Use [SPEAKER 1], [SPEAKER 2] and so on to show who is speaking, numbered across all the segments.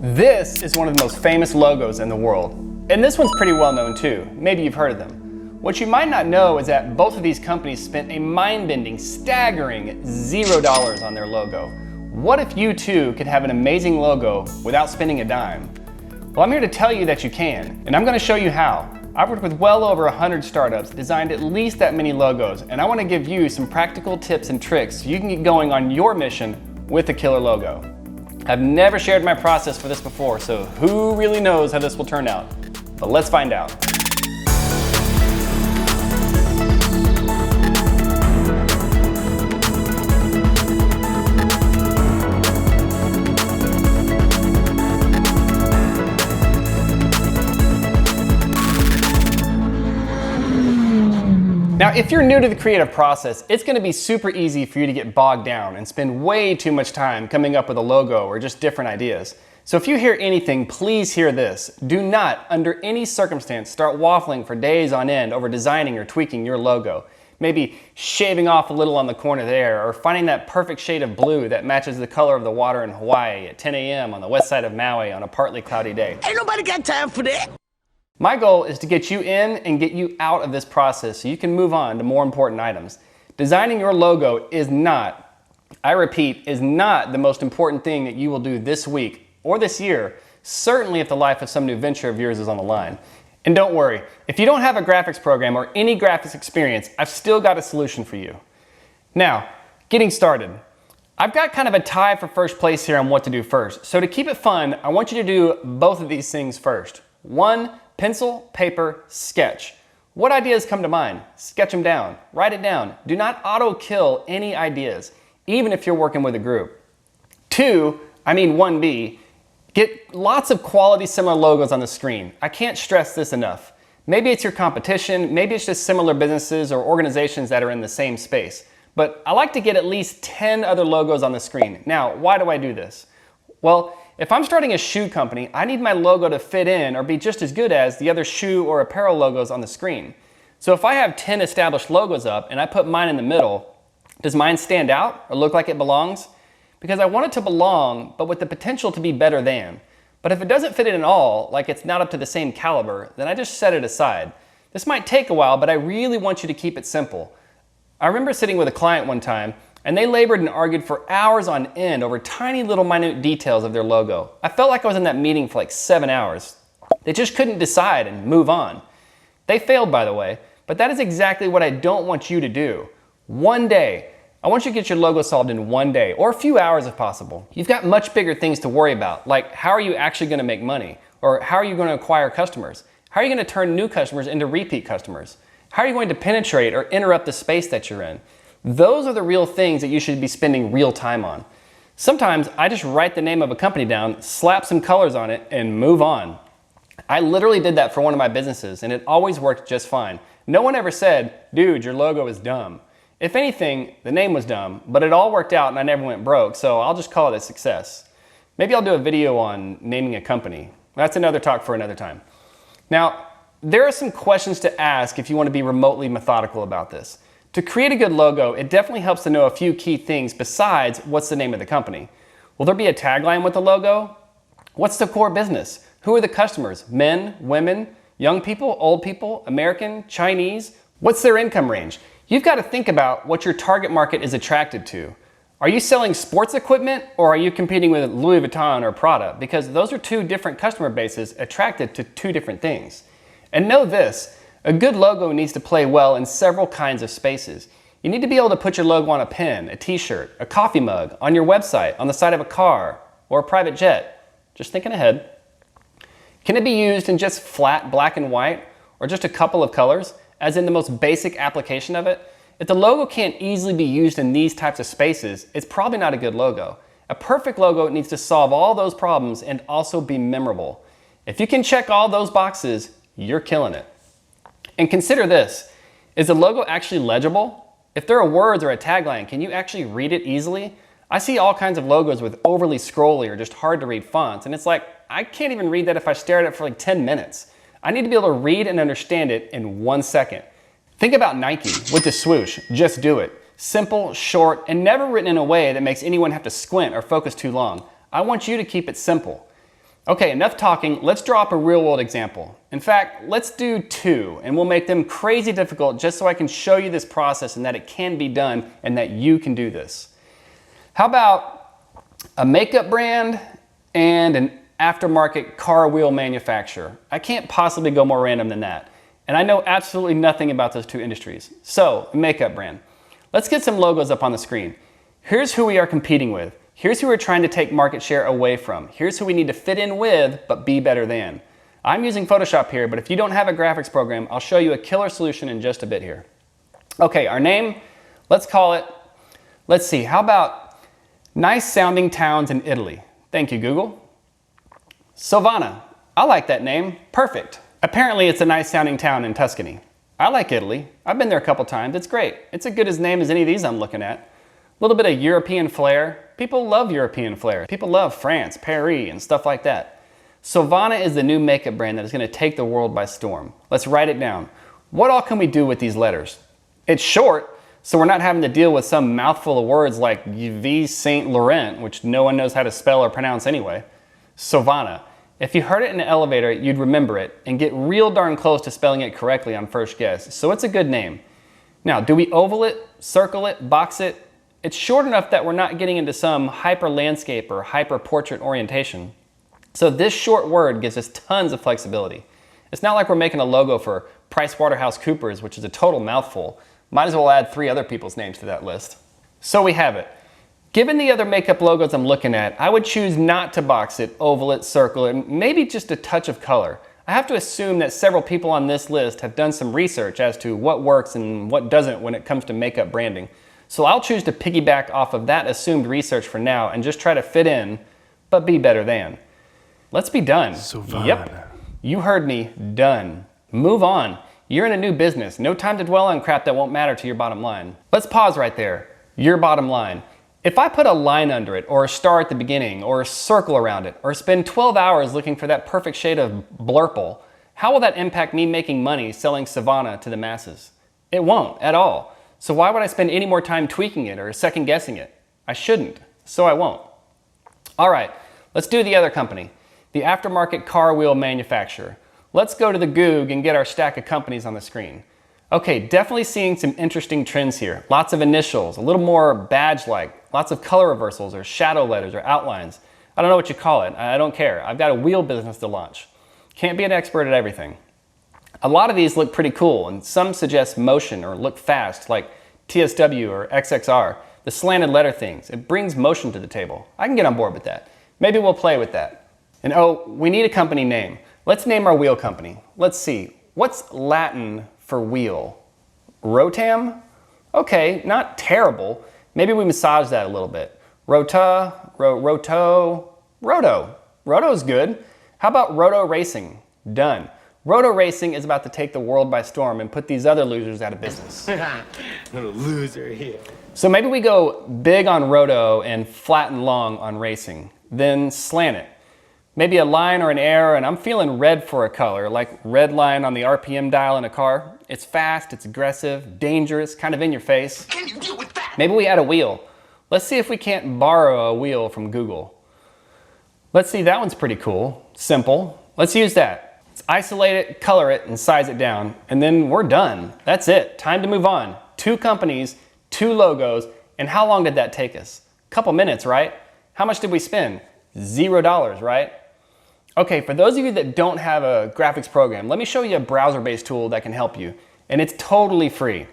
[SPEAKER 1] This is one of the most famous logos in the world. And this one's pretty well known too. Maybe you've heard of them. What you might not know is that both of these companies spent a mind-bending, staggering $0 on their logo. What if you too could have an amazing logo without spending a dime? Well, I'm here to tell you that you can, and I'm going to show you how. I've worked with well over 100 startups, designed at least that many logos, and I want to give you some practical tips and tricks so you can get going on your mission with a killer logo. I've never shared my process for this before, so who really knows how this will turn out? But let's find out. Now, if you're new to the creative process, it's going to be super easy for you to get bogged down and spend way too much time coming up with a logo or just different ideas. So if you hear anything, please hear this. Do not, under any circumstance, start waffling for days on end over designing or tweaking your logo. Maybe shaving off a little on the corner there, or finding that perfect shade of blue that matches the color of the water in Hawaii at 10 a.m. on the west side of Maui on a partly cloudy day.
[SPEAKER 2] Ain't nobody got time for that.
[SPEAKER 1] My goal is to get you in and get you out of this process so you can move on to more important items. Designing your logo is not, I repeat, is not the most important thing that you will do this week or this year, certainly if the life of some new venture of yours is on the line. And don't worry, if you don't have a graphics program or any graphics experience, I've still got a solution for you. Now, getting started. I've got kind of a tie for first place here on what to do first. So to keep it fun, I want you to do both of these things first. One, pencil, paper, sketch. What ideas come to mind? Sketch them down, write it down. Do not auto-kill any ideas, even if you're working with a group. Two, 1B, get lots of quality similar logos on the screen. I can't stress this enough. Maybe it's your competition, maybe it's just similar businesses or organizations that are in the same space. But I like to get at least 10 other logos on the screen. Now, why do I do this? Well, if I'm starting a shoe company, I need my logo to fit in or be just as good as the other shoe or apparel logos on the screen. So if I have 10 established logos up and I put mine in the middle, does mine stand out or look like it belongs? Because I want it to belong, but with the potential to be better than. But if it doesn't fit in at all, like it's not up to the same caliber, then I just set it aside. This might take a while, but I really want you to keep it simple. I remember sitting with a client one time, and they labored and argued for hours on end over tiny little minute details of their logo. I felt like I was in that meeting for like 7 hours. They just couldn't decide and move on. They failed, by the way, but that is exactly what I don't want you to do. One day, I want you to get your logo solved in one day, or a few hours if possible. You've got much bigger things to worry about, like how are you actually going to make money? Or how are you going to acquire customers? How are you going to turn new customers into repeat customers? How are you going to penetrate or interrupt the space that you're in? Those are the real things that you should be spending real time on. Sometimes I just write the name of a company down, slap some colors on it, and move on. I literally did that for one of my businesses, and it always worked just fine. No one ever said, dude, your logo is dumb. If anything, the name was dumb, but it all worked out and I never went broke, so I'll just call it a success. Maybe I'll do a video on naming a company. That's another talk for another time. Now, there are some questions to ask if you want to be remotely methodical about this. To create a good logo, it definitely helps to know a few key things besides what's the name of the company. Will there be a tagline with the logo? What's the core business? Who are the customers? Men, women, young people, old people, American, Chinese? What's their income range? You've got to think about what your target market is attracted to. Are you selling sports equipment or are you competing with Louis Vuitton or Prada? Because those are two different customer bases attracted to two different things. And know this, a good logo needs to play well in several kinds of spaces. You need to be able to put your logo on a pen, a t-shirt, a coffee mug, on your website, on the side of a car, or a private jet. Just thinking ahead. Can it be used in just flat black and white, or just a couple of colors, as in the most basic application of it? If the logo can't easily be used in these types of spaces, it's probably not a good logo. A perfect logo needs to solve all those problems and also be memorable. If you can check all those boxes, you're killing it. And consider this, is the logo actually legible? If there are words or a tagline, can you actually read it easily? I see all kinds of logos with overly scrolly or just hard to read fonts, and it's like, I can't even read that if I stare at it for like 10 minutes. I need to be able to read and understand it in 1 second. Think about Nike with the swoosh, just do it. Simple, short, and never written in a way that makes anyone have to squint or focus too long. I want you to keep it simple. Okay, enough talking. Let's draw up a real world example. In fact, let's do 2, and we'll make them crazy difficult just so I can show you this process and that it can be done and that you can do this. How about a makeup brand and an aftermarket car wheel manufacturer? I can't possibly go more random than that. And I know absolutely nothing about those 2 industries. So, a makeup brand. Let's get some logos up on the screen. Here's who we are competing with. Here's who we're trying to take market share away from. Here's who we need to fit in with, but be better than. I'm using Photoshop here, but if you don't have a graphics program, I'll show you a killer solution in just a bit here. Okay, our name, let's call it, let's see, how about nice sounding towns in Italy? Thank you, Google. Sovana, I like that name, perfect. Apparently it's a nice sounding town in Tuscany. I like Italy, I've been there a couple times, it's great. It's as good a name as any of these I'm looking at. A little bit of European flair. People love European flair. People love France, Paris, and stuff like that. Sovana is the new makeup brand that is going to take the world by storm. Let's write it down. What all can we do with these letters? It's short, so we're not having to deal with some mouthful of words like V. Saint Laurent, which no one knows how to spell or pronounce anyway. Sovana. If you heard it in an elevator, you'd remember it and get real darn close to spelling it correctly on first guess, so it's a good name. Now, do we oval it, circle it, box it? It's short enough that we're not getting into some hyper landscape or hyper portrait orientation. So this short word gives us tons of flexibility. It's not like we're making a logo for PricewaterhouseCoopers, which is a total mouthful. Might as well add 3 other people's names to that list. So we have it. Given the other makeup logos I'm looking at, I would choose not to box it, oval it, circle it, and maybe just a touch of color. I have to assume that several people on this list have done some research as to what works and what doesn't when it comes to makeup branding. So I'll choose to piggyback off of that assumed research for now and just try to fit in, but be better than. Let's be done.
[SPEAKER 2] Sovana.
[SPEAKER 1] Yep, you heard me, done. Move on. You're in a new business. No time to dwell on crap that won't matter to your bottom line. Let's pause right there. Your bottom line. If I put a line under it, or a star at the beginning, or a circle around it, or spend 12 hours looking for that perfect shade of blurple, how will that impact me making money selling Sovana to the masses? It won't at all. So why would I spend any more time tweaking it or second guessing it? I shouldn't, so I won't. All right, let's do the other company, the aftermarket car wheel manufacturer. Let's go to the Goog and get our stack of companies on the screen. Okay, definitely seeing some interesting trends here. Lots of initials, a little more badge-like, lots of color reversals or shadow letters or outlines. I don't know what you call it, I don't care. I've got a wheel business to launch. Can't be an expert at everything. A lot of these look pretty cool, and some suggest motion or look fast, like TSW or XXR, the slanted letter things. It brings motion to the table. I can get on board with that. Maybe we'll play with that. And oh, we need a company name. Let's name our wheel company. Let's see, what's Latin for wheel? Rotam? Okay, not terrible. Maybe we massage that a little bit. Rota, roto, roto. Roto's good. How about roto racing? Done. Roto racing is about to take the world by storm and put these other losers out of business.
[SPEAKER 2] Little loser here.
[SPEAKER 1] So maybe we go big on roto and flat and long on racing, then slant it. Maybe a line or an arrow, and I'm feeling red for a color, like red line on the RPM dial in a car. It's fast, it's aggressive, dangerous, kind of in your face.
[SPEAKER 2] Can you deal with that?
[SPEAKER 1] Maybe we add a wheel. Let's see if we can't borrow a wheel from Google. Let's see, that one's pretty cool, simple. Let's use that. Let's isolate it, color it, and size it down, and then we're done. That's it, time to move on. 2 companies, 2 logos, and how long did that take us? A couple minutes, right? How much did we spend? $0, right? Okay, for those of you that don't have a graphics program, let me show you a browser-based tool that can help you, and it's totally free.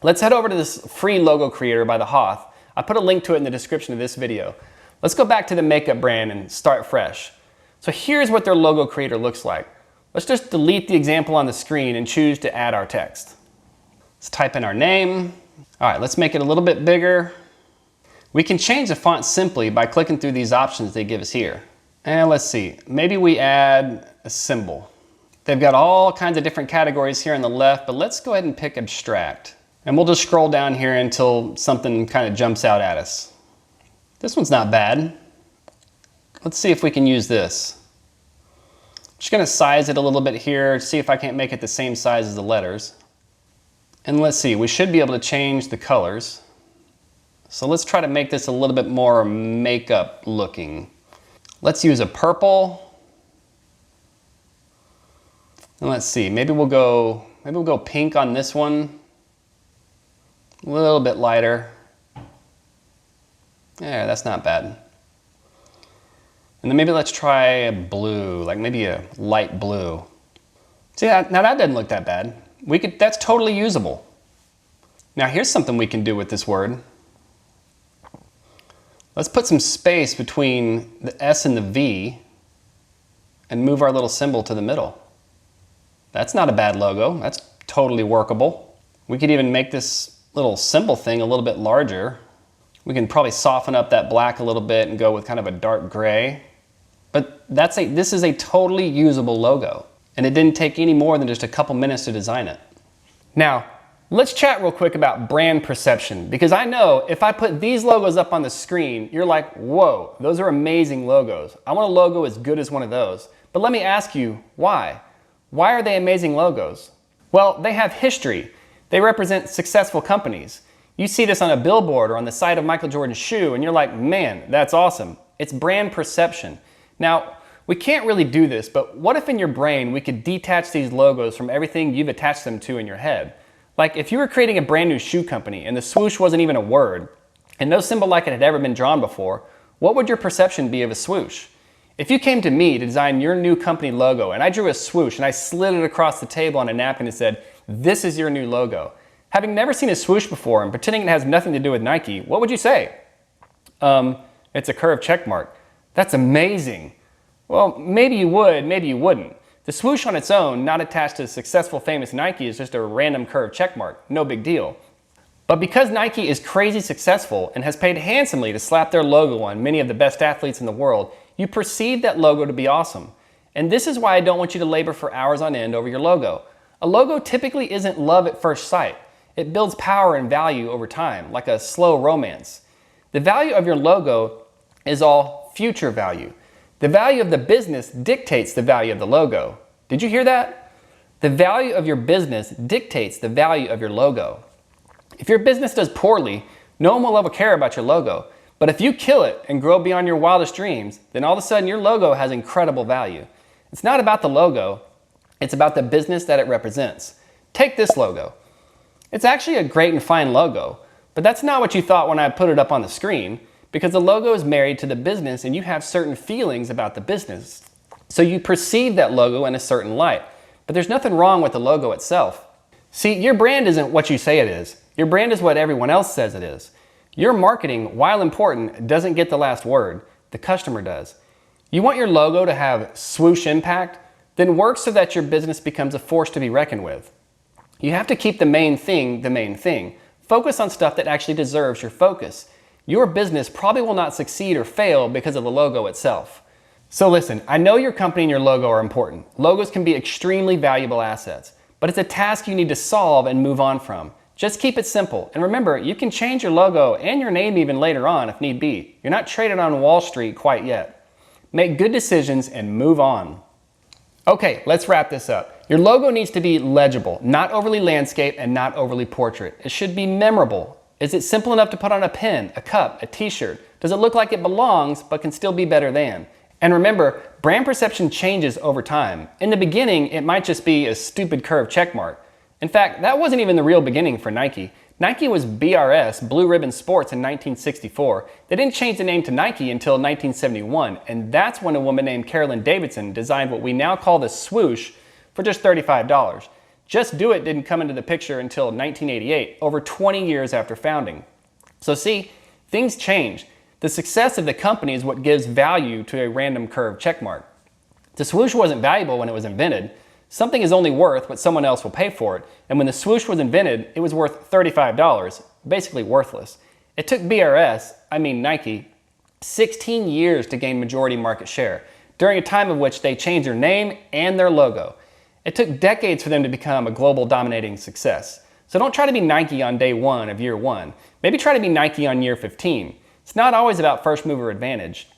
[SPEAKER 1] Let's head over to this free logo creator by the Hoth. I put a link to it in the description of this video. Let's go back to the makeup brand and start fresh. So here's what their logo creator looks like. Let's just delete the example on the screen and choose to add our text. Let's type in our name. All right, let's make it a little bit bigger. We can change the font simply by clicking through these options they give us here. And let's see, maybe we add a symbol. They've got all kinds of different categories here on the left, but let's go ahead and pick abstract. And we'll just scroll down here until something kind of jumps out at us. This one's not bad. Let's see if we can use this. I'm just gonna size it a little bit here, see if I can't make it the same size as the letters. And let's see, we should be able to change the colors. So let's try to make this a little bit more makeup looking. Let's use a purple And let's see, maybe we'll go pink on this one. A little bit lighter. Yeah, that's not bad. And then maybe let's try a blue, like maybe a light blue. See, now that doesn't look that bad. That's totally usable. Now here's something we can do with this word. Let's put some space between the S and the V and move our little symbol to the middle. That's not a bad logo. That's totally workable. We could even make this little symbol thing a little bit larger. We can probably soften up that black a little bit and go with kind of a dark gray. But this is a totally usable logo. And it didn't take any more than just a couple minutes to design it. Now, let's chat real quick about brand perception, because I know if I put these logos up on the screen, you're like, whoa, those are amazing logos. I want a logo as good as one of those. But let me ask you, why? Why are they amazing logos? Well, they have history. They represent successful companies. You see this on a billboard or on the side of Michael Jordan's shoe and you're like, man, that's awesome. It's brand perception. Now, we can't really do this, but what if in your brain we could detach these logos from everything you've attached them to in your head? Like if you were creating a brand new shoe company and the swoosh wasn't even a word and no symbol like it had ever been drawn before, what would your perception be of a swoosh? If you came to me to design your new company logo and I drew a swoosh and I slid it across the table on a napkin and said, this is your new logo. Having never seen a swoosh before and pretending it has nothing to do with Nike, what would you say? It's a curved check mark. That's amazing. Well, maybe you would, maybe you wouldn't. The swoosh on its own, not attached to successful famous Nike, is just a random curved check mark. No big deal. But because Nike is crazy successful and has paid handsomely to slap their logo on many of the best athletes in the world, you perceive that logo to be awesome. And this is why I don't want you to labor for hours on end over your logo. A logo typically isn't love at first sight. It builds power and value over time, like a slow romance. The value of your logo is all future value. The value of the business dictates the value of the logo. Did you hear that? The value of your business dictates the value of your logo. If your business does poorly, no one will ever care about your logo. But if you kill it and grow beyond your wildest dreams, then all of a sudden your logo has incredible value. It's not about the logo, it's about the business that it represents. Take this logo. It's actually a great and fine logo, but that's not what you thought when I put it up on the screen, because the logo is married to the business and you have certain feelings about the business. So you perceive that logo in a certain light, but there's nothing wrong with the logo itself. See, your brand isn't what you say it is. Your brand is what everyone else says it is. Your marketing, while important, doesn't get the last word. The customer does. You want your logo to have swoosh impact? Then work so that your business becomes a force to be reckoned with. You have to keep the main thing the main thing. Focus on stuff that actually deserves your focus. Your business probably will not succeed or fail because of the logo itself. So listen, I know your company and your logo are important. Logos can be extremely valuable assets, but it's a task you need to solve and move on from. Just keep it simple. And remember, you can change your logo and your name even later on if need be. You're not traded on Wall Street quite yet. Make good decisions and move on. Okay, let's wrap this up. Your logo needs to be legible, not overly landscape and not overly portrait. It should be memorable. Is it simple enough to put on a pen, a cup, a t-shirt? Does it look like it belongs but can still be better than? And remember, brand perception changes over time. In the beginning, it might just be a stupid curved check mark. In fact, that wasn't even the real beginning for Nike. Nike was BRS, Blue Ribbon Sports, in 1964. They didn't change the name to Nike until 1971, and that's when a woman named Carolyn Davidson designed what we now call the swoosh for just $35. Just Do It didn't come into the picture until 1988, over 20 years after founding. So see, things change. The success of the company is what gives value to a random curved checkmark. The swoosh wasn't valuable when it was invented. Something is only worth what someone else will pay for it, and when the swoosh was invented, it was worth $35, basically worthless. It took BRS, I mean Nike, 16 years to gain majority market share, during a time of which they changed their name and their logo. It took decades for them to become a global dominating success. So don't try to be Nike on day one of year one. Maybe try to be Nike on year 15. It's not always about first mover advantage.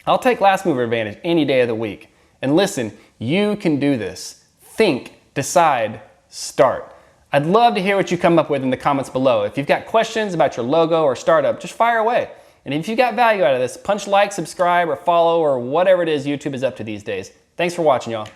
[SPEAKER 1] I'll take last mover advantage any day of the week. And listen, you can do this. Think, decide, start. I'd love to hear what you come up with in the comments below. If you've got questions about your logo or startup, just fire away. And if you got value out of this, punch like, subscribe, or follow, or whatever it is YouTube is up to these days. Thanks for watching, y'all.